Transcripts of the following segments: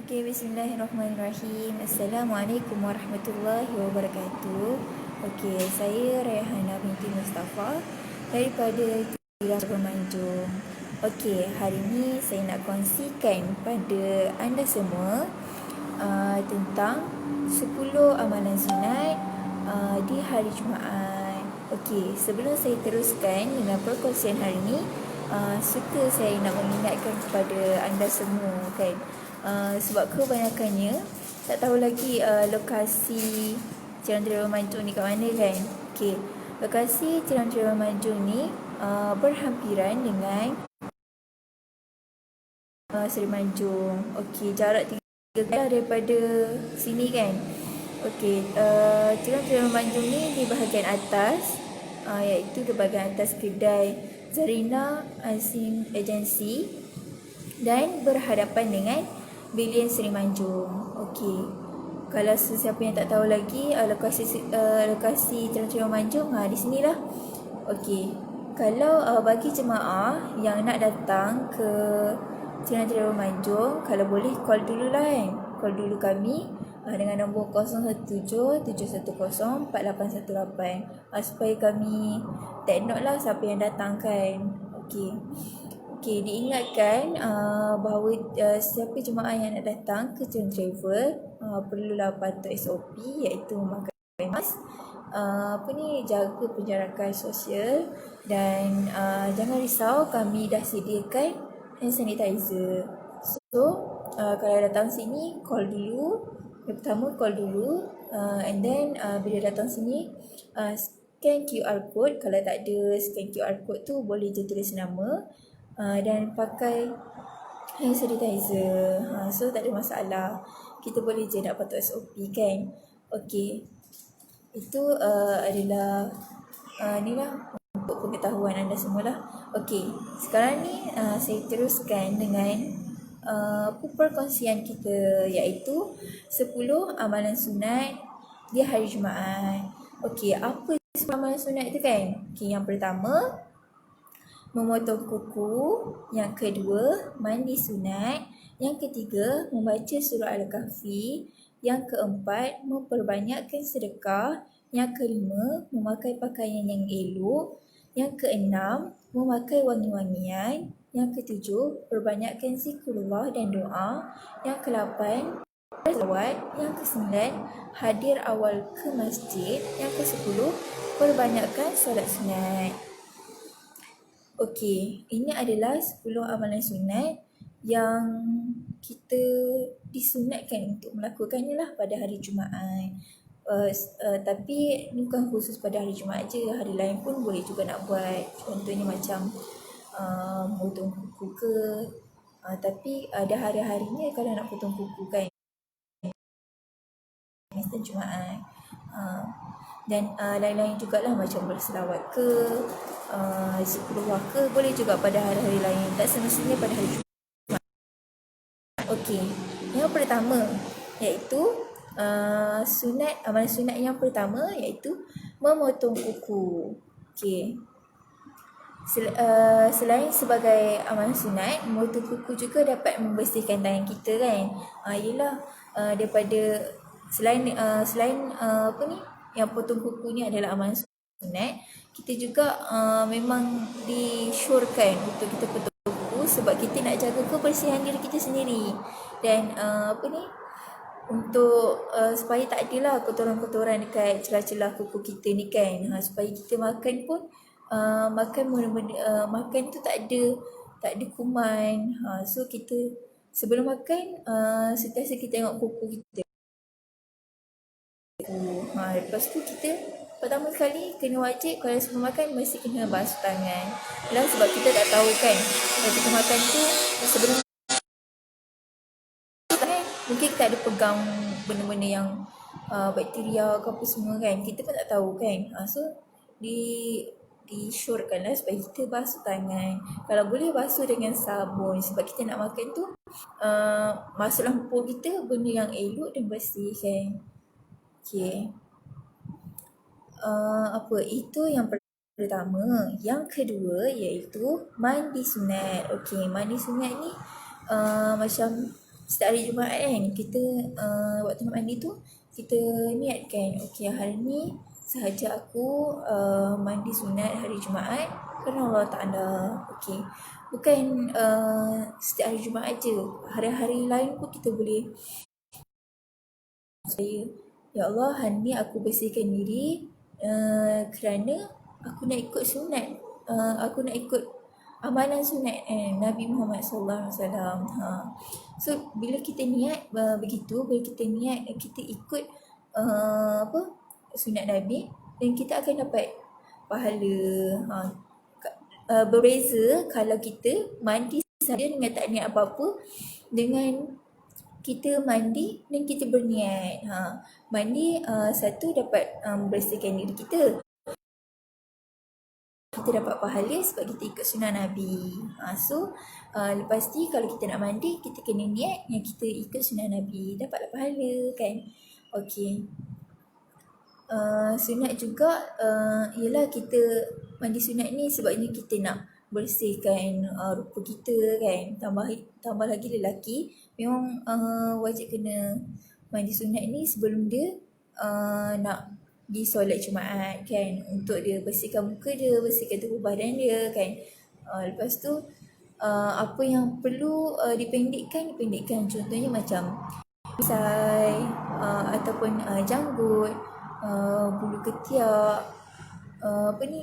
Okay, bismillahirrahmanirrahim. Assalamualaikum warahmatullahi wabarakatuh. Okay, saya Rayhana binti Mustafa daripada Tiras Pemanjung. Okay, hari ini saya nak kongsikan pada anda semua tentang 10 amalan sunat di hari Jumaat. Okay, sebelum saya teruskan dengan perkongsian hari ini, suka saya nak mengingatkan kepada anda semua kan, sebab kebanyakannya tak tahu lagi lokasi Jalan Teri Pemanjung ni kat mana kan. Okay, lokasi Jalan Teri Pemanjung ni berhampiran dengan Seri Manjung. Okay, jarak 3 km daripada sini kan. Okay, Jalan Teri Pemanjung ni di bahagian atas, iaitu di bahagian atas kedai Zarina Azim Agency dan berhadapan dengan Bilion Seri Manjung. Okey. Kalau sesiapa yang tak tahu lagi lokasi Jalan Teri Pemanjung, di sinilah. Okey. Kalau bagi jemaah yang nak datang ke Jalan Teri Pemanjung, kalau boleh call dululah kan. Call dulu kami dengan nombor 017-710-4818 supaya kami take note lah siapa yang datang kan. Okey. Okay, diingatkan bahawa sesiapa jemaah yang nak datang ke Jalan Travel perlulah patuh SOP, iaitu memakai mask, jaga penjarakan sosial dan jangan risau, kami dah sediakan hand sanitizer. So kalau datang sini call dulu. Yang pertama call dulu, and then bila datang sini scan QR code. Kalau tak ada scan QR code tu, boleh je tulis nama dan pakai hand sanitizer. So tak ada masalah, kita boleh je nak patuh SOP kan. Okey, itu adalah ni lah untuk pengetahuan anda semualah. Okey, sekarang ni saya teruskan dengan perkongsian kita, iaitu 10 amalan sunat di hari Jumaat. Okey, apa 10 amalan sunat tu kan? Okey, yang pertama memotong kuku, yang kedua mandi sunat, yang ketiga membaca surah Al-Kahfi, yang keempat memperbanyakkan sedekah, yang kelima memakai pakaian yang elok, yang keenam memakai wangi-wangian, yang ketujuh perbanyakkan zikrullah dan doa, yang kelapan salawat, yang kesembilan hadir awal ke masjid, yang ke-10 perbanyakkan solat sunat. Okey, ini adalah 10 amalan sunat yang kita disunatkan untuk melakukannya lah pada hari Jumaat. Tapi ni bukan khusus pada hari Jumaat je, hari lain pun boleh juga nak buat. Contohnya macam potong kuku ke, tapi ada hari-harinya kalau nak potong kuku kan, Isnin Jumaat. Dan lain-lain jugalah, macam berselawat ke, zikrullah ke, boleh juga pada hari-hari lain, tak semestinya pada hari Jumaat. Okey, yang pertama iaitu amalan sunat yang pertama iaitu memotong kuku. Okey, selain sebagai amalan sunat, memotong kuku juga dapat membersihkan tangan kita kan. Ialah daripada selain yang potong kuku ni adalah amalan sunat, kita juga memang disyorkan untuk kita potong kuku sebab kita nak jaga kebersihan diri kita sendiri dan untuk supaya tak adalah kotoran-kotoran dekat celah-celah kuku kita ni kan. Supaya kita makan pun makan tu tak ada kuman. So kita sebelum makan sentiasa kita tengok kuku kita. Lepas tu kita pertama sekali kena wajib, kalau sebelum makan mesti kena basuh tangan lah, sebab kita tak tahu kan ketika makan tu sebelum tangan mungkin kita ada pegang benda-benda yang bakteria ke apa semua kan, kita pun tak tahu kan. So disyorkanlah supaya kita basuh tangan. Kalau boleh basuh dengan sabun, sebab kita nak makan tu masuklah perut kita benda yang elok dan bersih kan. Okay, itu yang pertama. Yang kedua iaitu mandi sunat. Okey, mandi sunat ni macam setiap hari Jumaat kan, kita waktu nak mandi tu, kita niatkan, okay, hari ni sahaja aku mandi sunat hari Jumaat kerana Allah Ta'ala. Okay. Bukan setiap hari Jumaat je, hari-hari lain pun kita boleh. Saya, ya Allah, hari ni aku bersihkan diri kerana aku nak ikut sunat, aku nak ikut amalan sunat Nabi Muhammad SAW. So bila kita niat begitu, bila kita niat kita ikut sunat Nabi, dan kita akan dapat pahala. Berbeza kalau kita mandi saja dengan tak niat apa-apa, dengan kita mandi dan kita berniat. Mandi satu dapat membersihkan diri kita. Kita dapat pahala sebab kita ikut sunnah Nabi. So lepas ni kalau kita nak mandi, kita kena niat yang kita ikut sunnah Nabi, dapatlah pahala kan. Okay. Sunat juga ialah kita mandi sunat ni sebabnya kita nak bersihkan rupa kita kan. Tambah lagi lelaki memang wajib kena mandi sunat ni sebelum dia nak di solat Jumaat kan, untuk dia bersihkan muka dia, bersihkan tubuh badan dia kan. Lepas tu apa yang perlu dipendekkan. Contohnya macam misai ataupun janggut, bulu ketiak,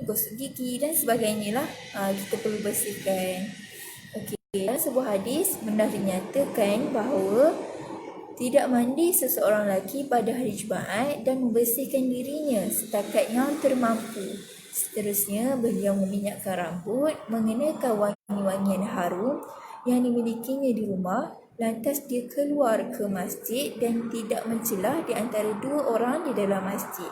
gosok gigi dan sebagainya lah, kita perlu bersihkan. Okey, dalam sebuah hadis benar dinyatakan bahawa tidak mandi seseorang lelaki pada hari Jumaat dan membersihkan dirinya setakat yang termampu. Seterusnya, beliau meminyakkan rambut, mengenakan wangi-wangian harum yang dimilikinya di rumah. Lantas dia keluar ke masjid dan tidak mencelah di antara dua orang di dalam masjid.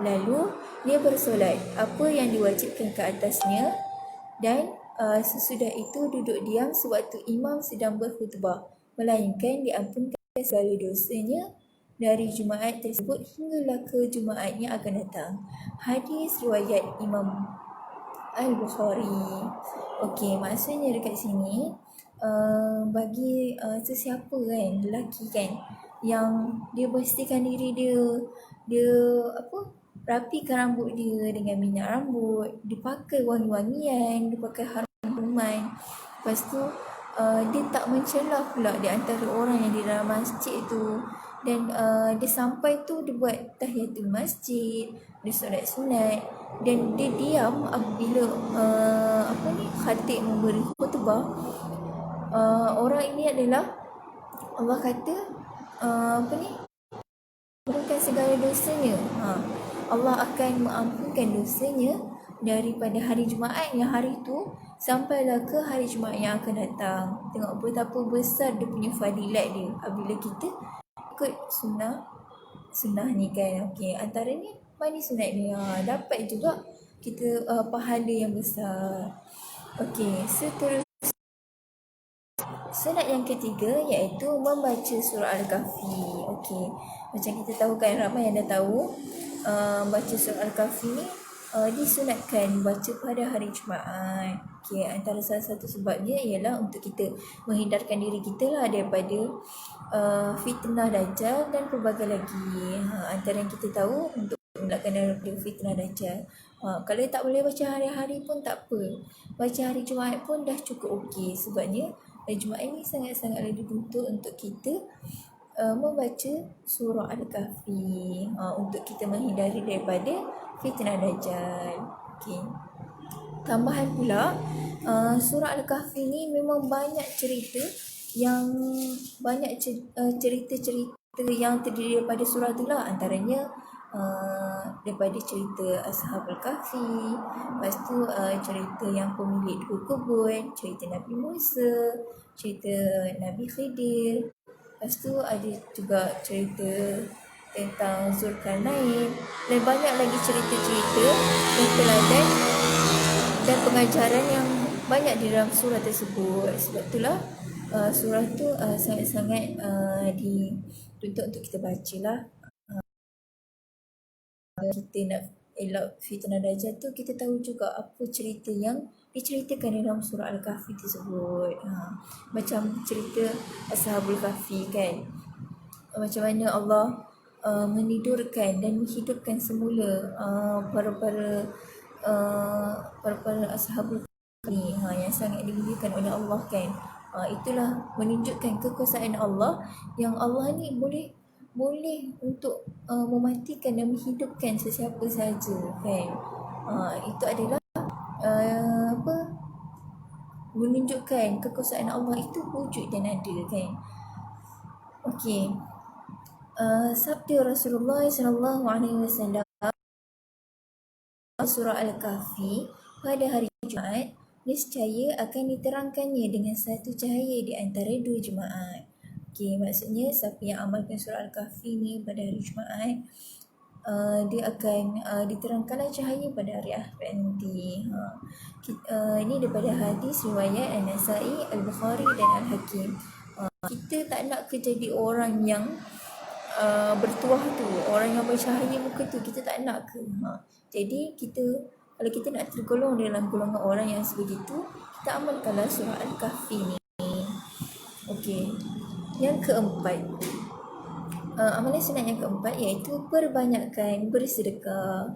Lalu dia bersolat apa yang diwajibkan ke atasnya, dan sesudah itu duduk diam sewaktu imam sedang berkhutbah, melainkan diampunkan segala dosanya dari Jumaat tersebut hinggalah ke Jumaat yang akan datang. Hadis riwayat Imam Al-Bukhari. Okey, maksudnya dekat sini bagi sesiapa kan, lelaki kan, yang dia bersihkan diri dia rapikan rambut dia dengan minyak rambut, dia pakai wangi-wangian, dia pakai harum-haruman, lepas tu dia tak mencelah pula di antara orang yang di dalam masjid tu, dan dia sampai tu dia buat tahiyatul masjid, dia solat sunat, dan dia diam apabila khatib memberi khutbah. Orang ini adalah Allah kata ampunkan segala dosanya. Allah akan mengampunkan dosanya daripada hari Jumaat yang hari tu sampailah ke hari Jumaat yang akan datang. Tengok betapa besar dia punya fadilat dia apabila kita ikut sunnah ni kan. Okey, antaranya mandi sunat ni dapat juga kita pahala yang besar. Okey, seterusnya sunat yang ketiga iaitu membaca surah Al-Kahfi. Okey, macam kita tahu kan, ramai yang dah tahu baca surah Al-Kahfi ni disunatkan baca pada hari Jumaat. Okey, antara salah satu sebabnya ialah untuk kita menghindarkan diri kita lah daripada fitnah Dajjal dan pelbagai lagi. Antara yang kita tahu untuk mengelakkan daripada fitnah Dajjal. Kalau tak boleh baca hari-hari pun tak apa, baca hari Jumaat pun dah cukup okey. Sebabnya hari Jumaat ini sangat-sangatlah dituntut untuk kita membaca surah Al-Kahfi untuk kita menghindari daripada fitnah Dajjal. Okay. Tambahan pula, surah Al-Kahfi ni memang banyak cerita yang cerita-cerita yang terdiri daripada surah tu lah. Antaranya daripada cerita Ashabul Kahfi, lepas tu cerita yang pemilik dua kebun, cerita Nabi Musa, cerita Nabi Khidir, lepas tu ada juga cerita tentang Zulkarnain, dan banyak lagi cerita-cerita dan teladan dan pengajaran yang banyak di dalam surah tersebut. Sebab itulah surah tu sangat-sangat dituntut untuk kita bacalah. Kita nak elak fitnah Dajjal tu, kita tahu juga apa cerita yang diceritakan dalam surah Al-Kahfi tersebut. Macam cerita Ashabul Kahfi kan. Macam mana Allah menidurkan dan menghidupkan semula para-para Ashabul Kahfi ni, yang sangat dimuliakan oleh Allah kan. Itulah menunjukkan kekuasaan Allah, yang Allah ni boleh untuk mematikan dan menghidupkan sesiapa saja kan. Itu adalah menunjukkan kekuasaan Allah itu wujud dan ada kan. Okey. Sabda Rasulullah sallallahu alaihi wasallam surah Al-Kahfi, pada hari Jumaat nescaya akan diterangkannya dengan satu cahaya di antara dua Jumaat. Okey, maksudnya siapa yang amalkan surah Al-Kahfi ni pada hari Jumaat, dia akan diterangkanlah cahaya pada hari akhirat nanti. Ini daripada hadis riwayat An-Nasa'i, Al-Bukhari dan Al-Hakim. Kita tak nak ke jadi orang yang bertuah tu, orang yang bercahaya muka tu, kita tak nak ke. Jadi kalau kita nak tergolong dalam golongan orang yang sebegitu, kita amalkanlah surah Al-Kahfi ni. Okey. Yang keempat, amalan sunat yang keempat iaitu perbanyakkan bersedekah.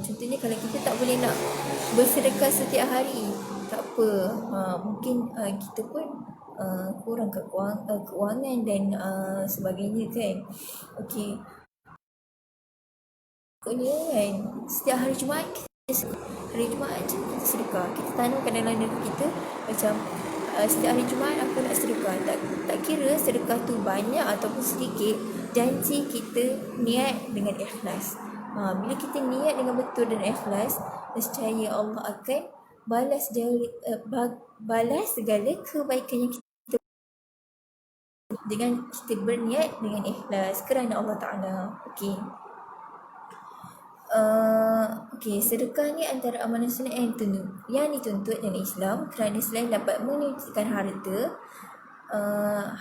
Contohnya kalau kita tak boleh nak bersedekah setiap hari, tak apa. Mungkin kita pun kurang keuangan dan sebagainya kan. Okey. Pokoknya kan, setiap hari Jumaat hari Jumaat je kita sedekah. Kita tanamkan dalam diri kita macam setiap hari Jumaat aku nak sedekah. Tak kira sedekah tu banyak ataupun sedikit, janji kita niat dengan ikhlas. Bila kita niat dengan betul dan ikhlas, nescaya Allah akan balas segala kebaikan yang kita dengan kita berniat dengan ikhlas kerana Allah Ta'ala. Okey. Sedekah ni antara amalan sunat yang dituntut dalam Islam, kerana selain dapat menyucikan harta,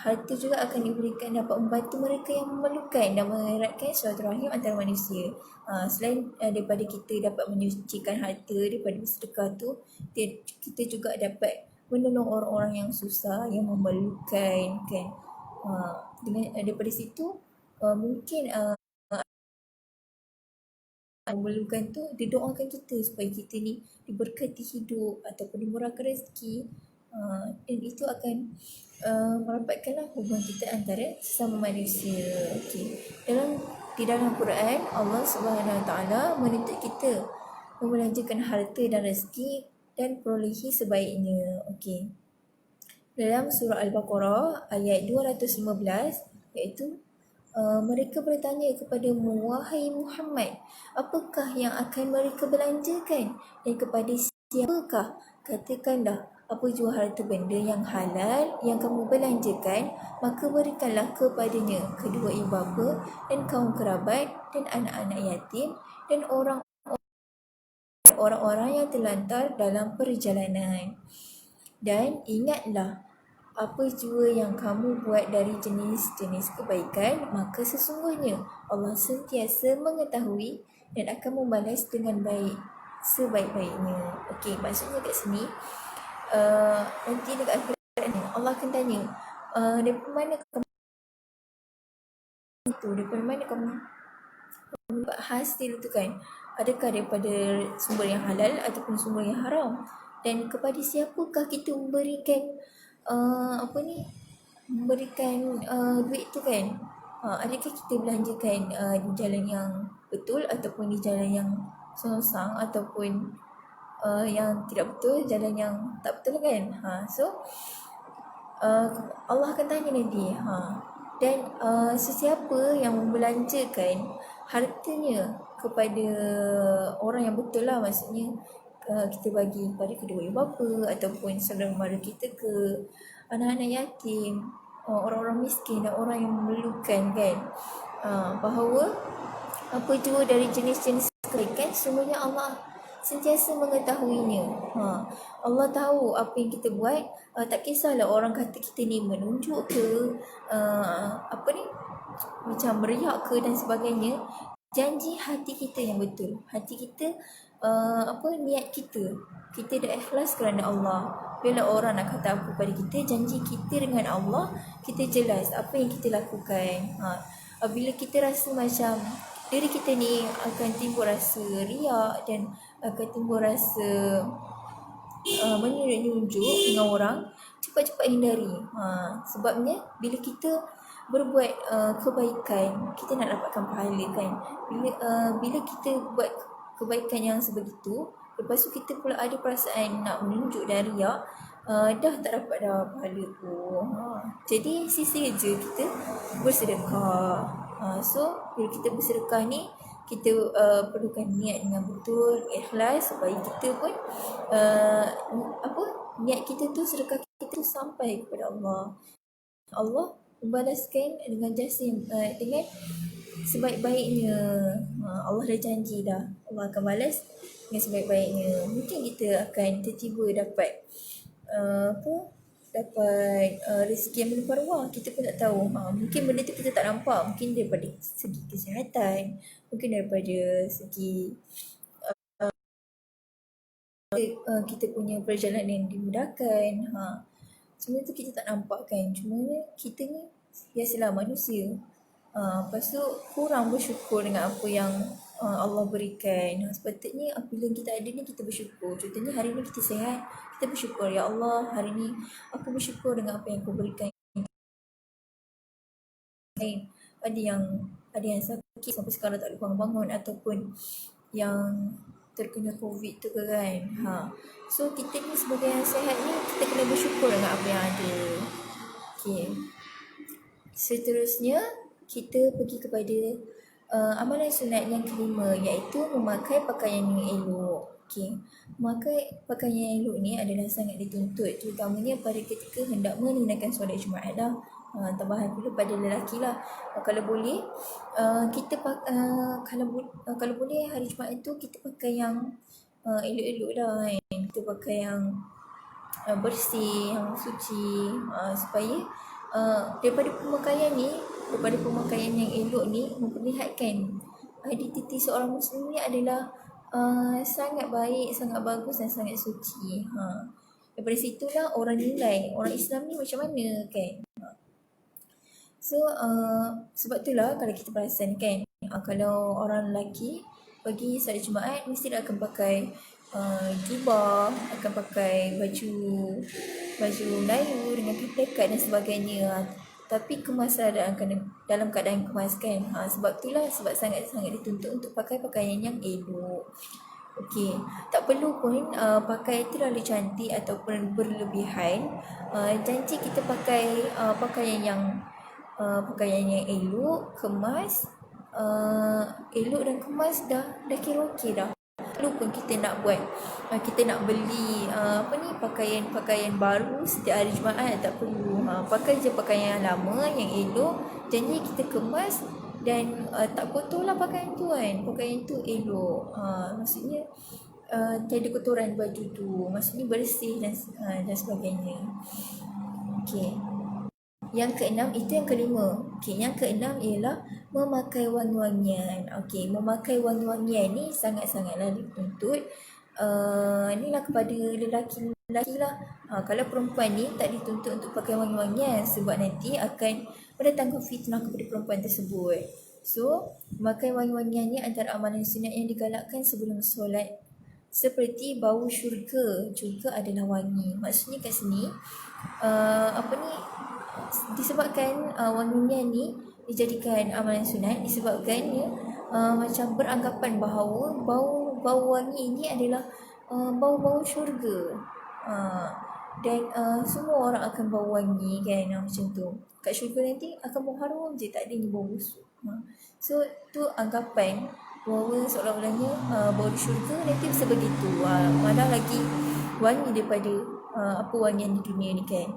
harta juga akan diberikan dapat membantu mereka yang memerlukan dan mengeratkan silaturahim antara manusia. Selain daripada kita dapat menyucikan harta daripada sedekah tu, kita juga dapat menolong orang-orang yang susah, yang memerlukan kan. Daripada situ mungkin memerlukan tu, dia doakan kita supaya kita ni diberkati hidup ataupun dimurahkan rezeki, dan itu akan merapatkanlah hubungan kita antara sesama manusia. Okey. Di dalam Quran, Allah Subhanahu Wa Taala menuntut kita membelanjakan harta dan rezeki dan perolehi sebaiknya. Okey. Dalam surah Al-Baqarah ayat 215, iaitu mereka bertanya kepadamu, wahai Muhammad, apakah yang akan mereka belanjakan dan kepada siapakah? Katakanlah, apa jua harta benda yang halal yang kamu belanjakan, maka berikanlah kepadanya kedua ibu bapa dan kaum kerabat dan anak-anak yatim dan orang-orang yang terlantar dalam perjalanan. Dan ingatlah, apa jua yang kamu buat dari jenis-jenis kebaikan, maka sesungguhnya Allah sentiasa mengetahui dan akan membalas dengan baik sebaik-baiknya. Okey, maksudnya kat sini nanti dekat akhirat ni Allah akan tanya, daripada mana kamu dapat hasil tu kan? Adakah daripada sumber yang halal ataupun sumber yang haram? Dan kepada siapakah kita memberikan memberikan duit tu kan? Adakah kita belanjakan di jalan yang betul ataupun di jalan yang sosang, ataupun yang tidak betul, jalan yang tak betul kan? So Allah akan tanya nanti. Dan sesiapa yang membelanjakan hartanya kepada orang yang betul lah, maksudnya kita bagi kepada kedua ibu bapa ataupun saudara mara kita ke anak-anak yatim, orang-orang miskin dan orang yang memerlukan kan, bahawa apa jua dari jenis-jenis kebaikan, semuanya Allah sentiasa mengetahuinya. Allah tahu apa yang kita buat. Tak kisahlah orang kata kita ni menunjuk ke, macam beriak ke dan sebagainya. Janji hati kita yang betul. Hati kita niat kita. Kita dah ikhlas kerana Allah. Bila orang nak kata apa pada kita, janji kita dengan Allah, kita jelas apa yang kita lakukan. Bila kita rasa macam diri kita ni akan timbul rasa riak dan akan timbul rasa menunjuk dengan orang, cepat-cepat hindari. Sebabnya bila kita berbuat kebaikan, kita nak dapatkan pahala kan. Bila kita buat kebaikan yang sebegitu, lepas tu kita pula ada perasaan nak menunjuk dan riak, dah tak dapat dah pahala tu. Jadi sisi je kita bersedekah. So bila kita bersedekah ni, kita perlukan niat dengan betul, ikhlas, supaya kita pun niat kita tu, sedekah kita tu sampai kepada Allah. Allah membalaskan dengan jasa dengan sebaik-baiknya. Allah dah janji dah, Allah akan balas dengan sebaik-baiknya. Mungkin kita akan tiba-tiba dapat rezeki yang melimpah ruah, kita pun tak tahu. Mungkin benda tu kita tak nampak, mungkin daripada segi kesihatan, mungkin daripada segi kita punya perjalanan yang dimudahkan. Semua tu kita tak nampak kan. Cuma kita ni biasalah manusia. Lepas tu kurang bersyukur dengan apa yang Allah berikan. Sepatutnya apabila kita ada ni, kita bersyukur. Contohnya hari ni kita sihat, kita bersyukur, ya Allah, hari ni aku bersyukur dengan apa yang kau berikan. Ada yang sakit sampai sekarang tak boleh bangun, ataupun yang terkena COVID tu kan. So kita ni sebagai yang sihat ni, kita kena bersyukur dengan apa yang ada. Okay. Seterusnya kita pergi kepada amalan sunat yang kelima, iaitu memakai pakaian yang elok. Okay. Memakai pakaian yang elok ni adalah sangat dituntut, terutamanya pada ketika hendak menunaikan solat Jumaat dah. Tambahan pula pada lelaki lah. Kalau boleh kita kalau boleh hari Jumaat tu kita pakai yang elok-elok dah kan. Kita pakai yang bersih, yang suci, supaya daripada pemakaian yang elok ni memperlihatkan identiti seorang Muslim ni adalah sangat baik, sangat bagus dan sangat suci. Daripada situlah orang nilai orang Islam ni macam mana kan. So sebab itulah kalau kita perasan kan, kalau orang lelaki pergi solat Jumaat, mesti dia akan pakai jubah, akan pakai baju Melayu dengan plekat dan sebagainya. Tapi kemas dalam keadaan kemas kan. Sebab itulah, sebab sangat-sangat dituntut untuk pakai pakaian yang elok. Okey, tak perlu pun pakai terlalu cantik ataupun berlebihan. Janji kita pakai pakaian yang elok, kemas, elok dan kemas dah kira okey dah. Perlu pun kita nak buat, kita nak beli pakaian baru setiap hari Jumaat, tak perlu. Pakai je pakaian yang lama, yang elok. Janji kita kemas dan tak kotor lah pakaian tu kan. Pakaian tu elok, maksudnya tiada kotoran baju tu, maksudnya bersih dan sebagainya. Okey. Yang keenam, itu yang kelima. Okey, yang keenam ialah memakai wangi-wangian. Okey, memakai wangi-wangian ni sangat-sangatlah dituntut. Inilah kepada lelaki lah. Kalau perempuan ni tak dituntut untuk pakai wangi-wangian, sebab nanti akan mendatangkan fitnah kepada perempuan tersebut. So, memakai wangi-wangian ni antara amalan sunat yang digalakkan sebelum solat. Seperti bau syurga juga adalah wangi. Maksudnya kat sini disebabkan wangian ni dijadikan amalan sunat, disebabkan macam beranggapan bahawa bau wangi ini adalah bau-bau syurga. Dan semua orang akan bau wangi kan, macam tu. Kat syurga nanti akan bau harum je, tak ada ni bau busuk. So tu anggapan bahawa seolah-olahnya bau di syurga nanti bisa begitu. Malah lagi wangi daripada wangian di dunia ni kan.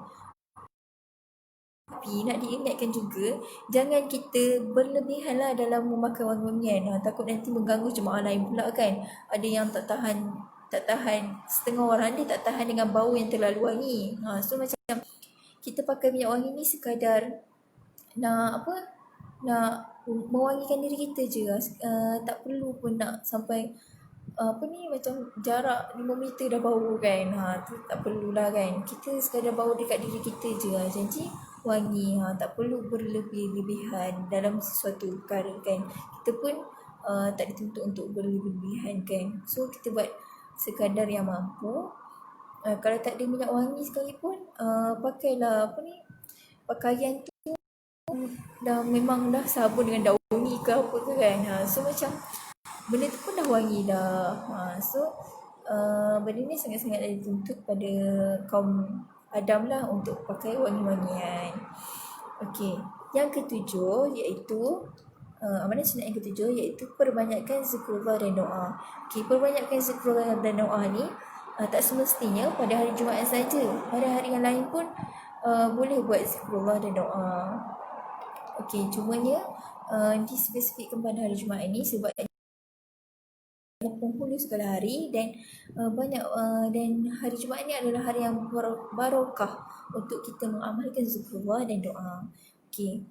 Tapi nak diingatkan juga, jangan kita berlebihan lah dalam memakai wangi-wangian. Takut nanti mengganggu jemaah lain pula kan. Ada yang tak tahan, setengah orang dia tak tahan dengan bau yang terlalu wangi. So macam kita pakai minyak wangi ni sekadar nak mewangikan diri kita je. Tak perlu pun nak sampai macam jarak 5 meter dah bau kan. Tu tak perlulah kan. Kita sekadar bau dekat diri kita je janji wangi. Tak perlu berlebih-lebihan dalam sesuatu perkara kan. Kita pun tak dituntut untuk berlebihan kan. So kita buat sekadar yang mampu. Kalau tak ada minyak wangi sekalipun, pakailah pakaian tu dah memang dah sabun dengan daun ni ke apa ke kan. So macam benda tu pun dah wangi dah. So benda ni sangat-sangat dituntut pada kaum Adam lah untuk pakai wangi-wangian. Okey, yang ketujuh iaitu amalan sunat yang ketujuh iaitu perbanyakkan zikrullah dan doa. Okey, perbanyakkan zikrullah dan doa ni tak semestinya pada hari Jumaat saja. Pada hari yang lain pun boleh buat zikrullah dan doa. Okey, cumanya dispesifikkan pada hari Jumaat ni sebab penghulu segala hari dan banyak dan hari Jumaat ni adalah hari yang barokah untuk kita mengamalkan zikrullah dan doa. Okey.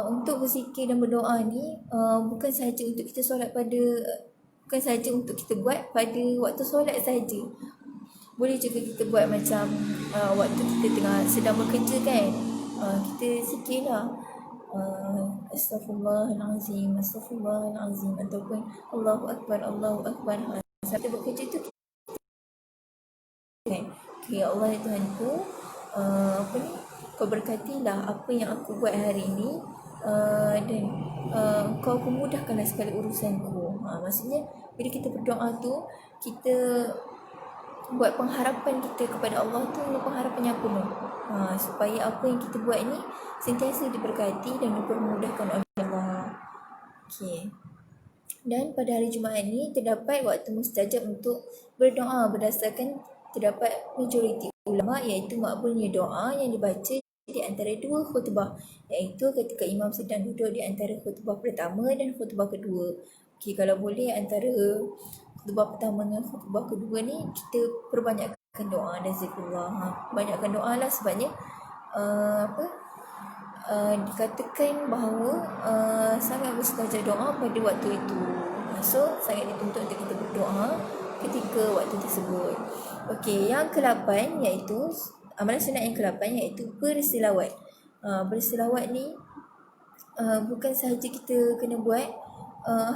Untuk berzikir dan berdoa ni bukan sahaja untuk kita solat bukan sahaja untuk kita buat pada waktu solat saja. Boleh juga kita buat macam waktu kita sedang bekerja kan. Kita zikirlah Astaghfirullahalazim ataupun Allahu Akbar. Saat kita bekerja tu kan. Ya Allah ya Tuhanku, kau berkatilah apa yang aku buat hari ini dan kau pemudahkanlah segala urusanku. Maksudnya bila kita berdoa tu, kita buat pengharapan kita kepada Allah tu dengan pengharapan yang penuh, supaya apa yang kita buat ni sentiasa diberkati dan dipermudahkan oleh Allah. Okey. Dan pada hari Jumaat ni terdapat waktu mustajab untuk berdoa berdasarkan terdapat majoriti ulama iaitu makbulnya doa yang dibaca di antara dua khutbah, iaitu ketika imam sedang duduk di antara khutbah pertama dan khutbah kedua. Okey, kalau boleh antara khutbah pertama dengan khutbah kedua ni kita perbanyakkan doa dan zikrullah. Banyakkan doa lah sebabnya dikatakan bahawa sangat mustajab doa pada waktu itu. So sangat dituntut untuk kita berdoa ketika waktu tersebut. Okey, yang ke-8 iaitu amalan sunat yang ke-8 iaitu berselawat. Berselawat ni bukan sahaja kita kena buat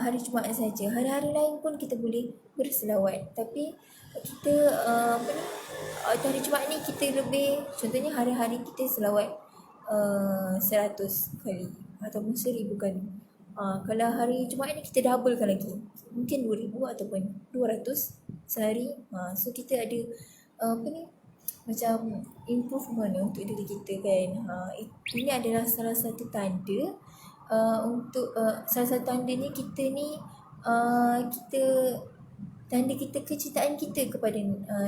hari Jumaat saja. Hari-hari lain pun kita boleh berselawat. Tapi kita hari Jumaat ni kita lebih, contohnya hari-hari kita selawat 100 kali ataupun 1000 kali. Kalau hari Jumaat ni kita doublekan lagi, mungkin 2000 ataupun 200 sehari. So kita ada macam improvement untuk diri kita kan. Ini adalah salah satu tanda untuk salah satu tandanya kita ni tanda kita kecintaan kita kepada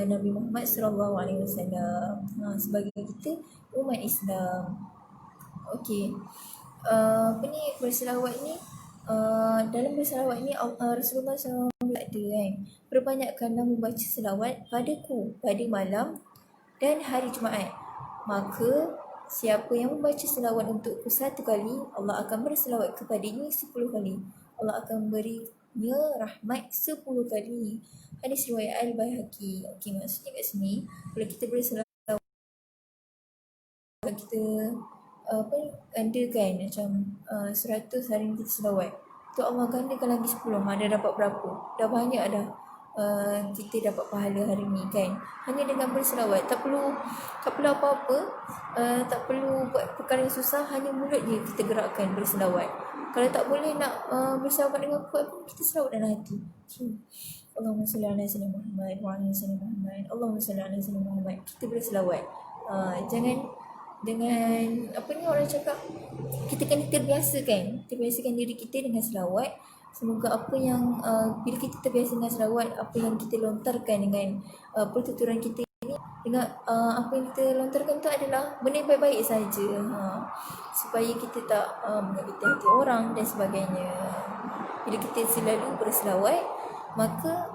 Nabi Muhammad sallallahu alaihi wasallam sebagai kita umat Islam. Okey. Berselawat ni dalam berselawat ni Rasulullah SAW ada kan, perbanyakkanlah membaca selawat padaku pada malam dan hari Jumaat. Maka siapa yang membaca selawat untukku 1 kali, Allah akan berselawat kepadanya 10 kali. Allah akan berinya rahmat 10 kali. Hadis riwayat Al-Baihaqi. Okey, maksudnya kat sini kalau kita berselawat kita gandakan macam 100 hari ni kita selawat, tu Allah gandakan lagi 10. Dah dapat berapa? Dah banyak dah kita dapat pahala hari ni kan. Hanya dengan berselawat, tak perlu apa-apa, tak perlu buat perkara yang susah, hanya mulut je kita gerakkan berselawat. Kalau tak boleh nak berselawat dengan kuat pun, kita selawat dalam hati. Allahumma salli ala sayyidina Muhammad wa ala sayyidina Muhammad. Allahumma salli ala sayyidina Muhammad. Kita berselawat. Jangan dengan orang cakap, kita kena terbiasakan diri kita dengan selawat. Semoga apa yang bila kita terbiasa dengan selawat, apa yang kita lontarkan dengan pertuturan kita ini, dengan apa yang kita lontarkan tu adalah benda yang baik-baik saja, supaya kita tak menyakiti hati orang dan sebagainya. Bila kita selalu berselawat, maka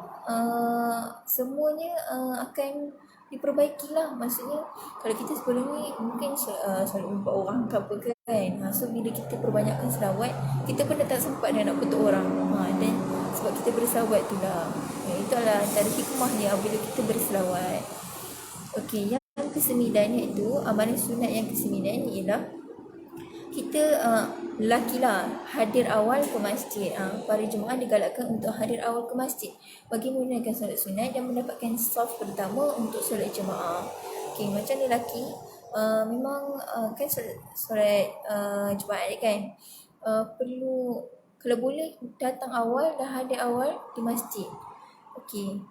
semuanya akan diperbaikilah. Maksudnya kalau kita sebelum ni mungkin selalu lupa orang ke apa kan, So bila kita perbanyakkan selawat, kita pun dah tak sempat dah nak kutuk orang. Dan sebab kita berselawat tu lah. Itu adalah antara hikmahnya bila kita berselawat. Okey, yang ke-9 iaitu amalan sunat yang ke-9 ialah kita lelaki lah hadir awal ke masjid. Para jemaah digalakkan untuk hadir awal ke masjid bagi menunaikan solat sunat dan mendapatkan saf pertama untuk solat jemaah. Okey, macam lelaki memang kan solat Jumaat kan perlu, kalau boleh datang awal dan hadir awal di masjid. Okey.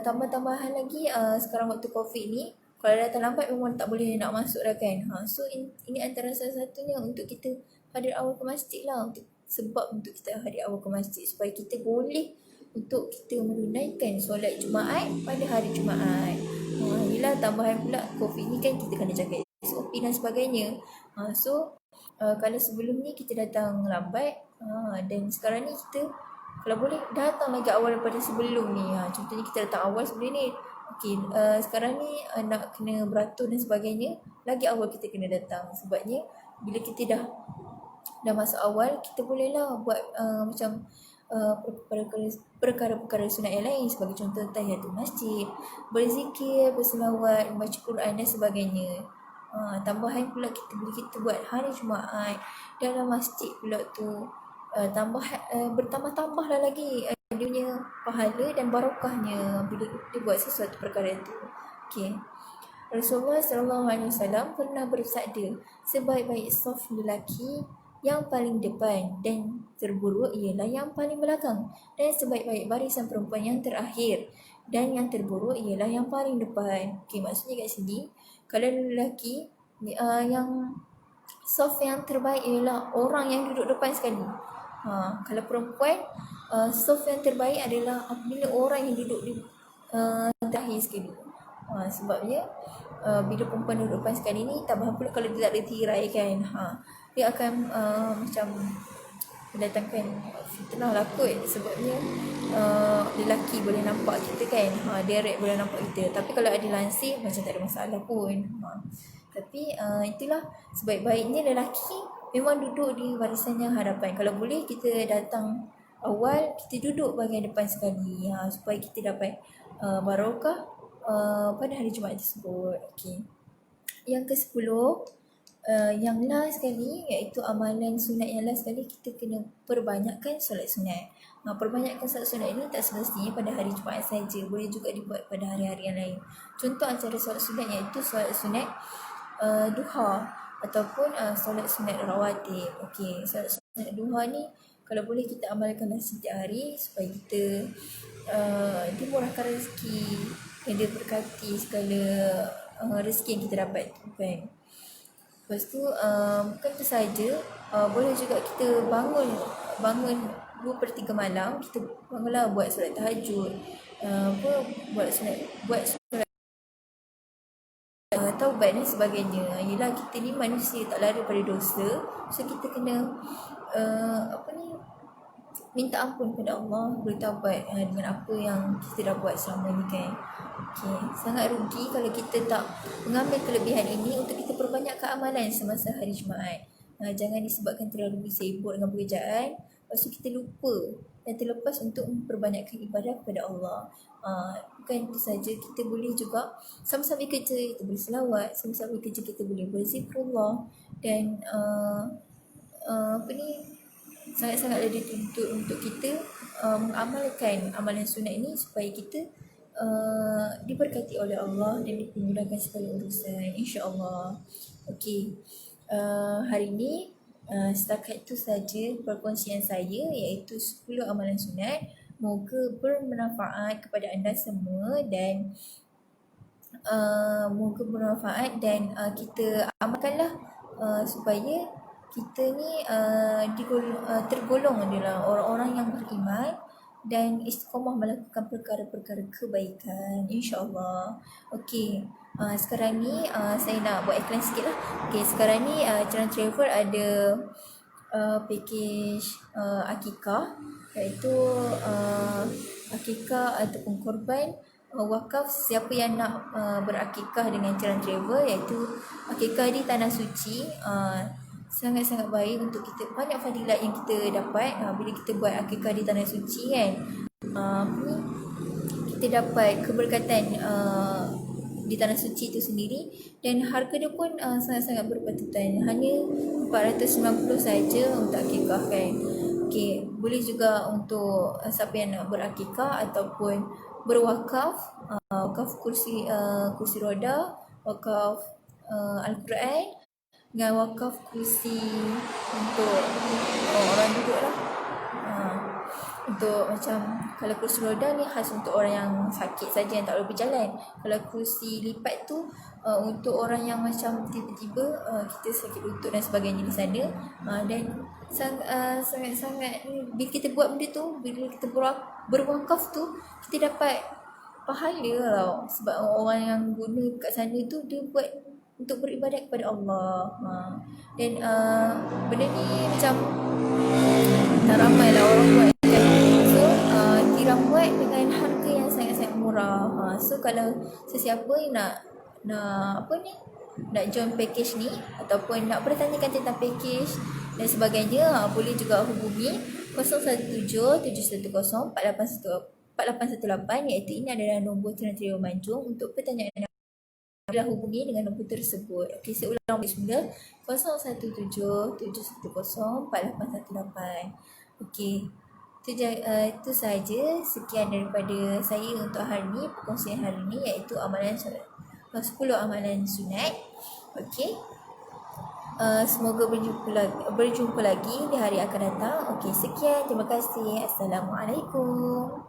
Tambah-tambahan lagi sekarang waktu COVID ni, kalau datang lambat memang tak boleh nak masuk dah kan. So ini antara salah satunya untuk kita hadir awal ke masjid lah, sebab untuk kita hadir awal ke masjid supaya kita boleh untuk kita menunaikan solat Jumaat pada hari Jumaat. Inilah tambahan pula COVID ni kan, kita kena jaga SOP dan sebagainya. Kalau sebelum ni kita datang lambat, dan sekarang ni kita kalau boleh datang lagi awal daripada sebelum ni. Contohnya kita datang awal sebelum ni. Okey, sekarang ni nak kena beratur dan sebagainya, lagi awal kita kena datang. Sebabnya bila kita dah masuk awal, kita bolehlah buat macam perkara-perkara sunat yang lain, sebagai contoh tahiyatul masjid, berzikir, berselawat, membaca Quran dan sebagainya. Tambahan pula kita bila kita buat hari Jumaat dalam masjid pula tu, bertambah-tambahlah lagi dia punya pahala dan barakahnya bila dia buat sesuatu perkara itu. Okey. Rasulullah SAW pernah bersabda, sebaik-baik saf lelaki yang paling depan dan terburuk ialah yang paling belakang, dan sebaik-baik barisan perempuan yang terakhir dan yang terburuk ialah yang paling depan. Okey, maksudnya kat sini kalau lelaki yang saf yang terbaik ialah orang yang duduk depan sekali. Kalau perempuan, saf yang terbaik adalah apabila orang yang duduk di terakhir sekali. Sebabnya bila perempuan duduk depan sekali ni, tambah pula kalau dia tak ada tirai kan, dia akan macam mendatangkan fitnah lah kot. Sebabnya lelaki boleh nampak kita kan, direct boleh nampak kita. Tapi kalau ada lansir macam tak ada masalah pun. Tapi itulah sebaik-baiknya lelaki memang duduk di barisan yang hadapan. Kalau boleh kita datang awal, kita duduk bahagian depan sekali, supaya kita dapat barakah pada hari Jumaat tersebut. Okey. Yang ke-10, yang last sekali, iaitu amalan sunat yang last sekali, kita kena perbanyakkan solat sunat. Perbanyakkan solat sunat ini tak semestinya pada hari Jumaat saja, boleh juga dibuat pada hari-hari yang lain. Contoh antara solat sunat iaitu solat sunat duha ataupun solat sunat rawatib. Okey, solat sunat duha ni kalau boleh kita amalkanlah setiap hari supaya kita dimurahkan rezeki dan dia berkati segala rezeki yang kita dapat tu kan. Lepas tu bukan itu saja, boleh juga kita bangun 2/3 malam, kita bangunlah buat solat tahajud, buat solat taubat dan sebagainya. Yelah, kita ni manusia tak lari daripada dosa, so kita kena minta ampun kepada Allah, bertaubat dengan apa yang kita dah buat selama ni kan. Okay. Sangat rugi kalau kita tak mengambil kelebihan ini untuk kita perbanyakkan amalan semasa hari Jumaat. Jangan disebabkan terlalu sibuk dengan pekerjaan, lepas tu kita lupa dan terlepas untuk memperbanyakkan ibadah kepada Allah. Bukan itu saja, kita boleh juga sama-sama kerja kita boleh selawat, sama-sama kerja kita boleh berzikrullah, dan sangat-sangatlah dituntut untuk kita mengamalkan amalan sunat ini supaya kita diberkati oleh Allah dan dimudahkan segala urusan, insya-Allah. Okey. Hari ini setakat itu saja perkongsian saya, iaitu 10 amalan sunat. Moga bermanfaat kepada anda semua dan kita amalkanlah supaya kita ni tergolong adalah orang-orang yang beriman dan istiqamah melakukan perkara-perkara kebaikan, insya-Allah. Okey, sekarang ni saya nak buat iklan sikit lah. Okey, sekarang ni Jalan Travel ada package akikah, iaitu akikah ataupun korban wakaf siapa yang nak berakikah dengan Jalan Travel, iaitu akikah di Tanah Suci. sangat-sangat baik untuk kita. Banyak fadilat yang kita dapat bila kita buat akikah di tanah suci kan. Kita dapat keberkatan di tanah suci itu sendiri, dan harga dia pun sangat-sangat berpatutan. Hanya 490 saja untuk akikah kan. Okey, boleh juga untuk siapa yang nak berakikah ataupun berwakaf, wakaf kursi roda, wakaf Al-Quran dengan wakaf kursi untuk orang duduk lah. Untuk macam kalau kursi roda ni khas untuk orang yang sakit saja, yang tak boleh berjalan. Kalau kursi lipat tu untuk orang yang macam tiba-tiba kita sakit lutut dan sebagainya di sana. Dan sangat-sangat bila kita buat benda tu, bila kita berwakaf tu, kita dapat pahala tau. Sebab orang yang guna kat sana tu dia buat untuk beribadat kepada Allah. Dan benda ni macam tak ramai lah orang buat kan. So Tiram buat dengan harga yang sangat-sangat murah. So kalau sesiapa yang nak nak join package ni ataupun nak bertanyakan tentang package dan sebagainya, boleh juga hubungi 0171104818, iaitu ini adalah nombor Trio Manjung untuk pertanyaan. Boleh hubungi dengan nombor tersebut. Okey, saya ulang semula, 0171104818. Okey, itu saja. Sekian daripada saya untuk hari ini, perkongsian hari ini, iaitu 10 amalan sunat. Okey, semoga berjumpa lagi di hari akan datang. Okey, sekian, terima kasih. Assalamualaikum.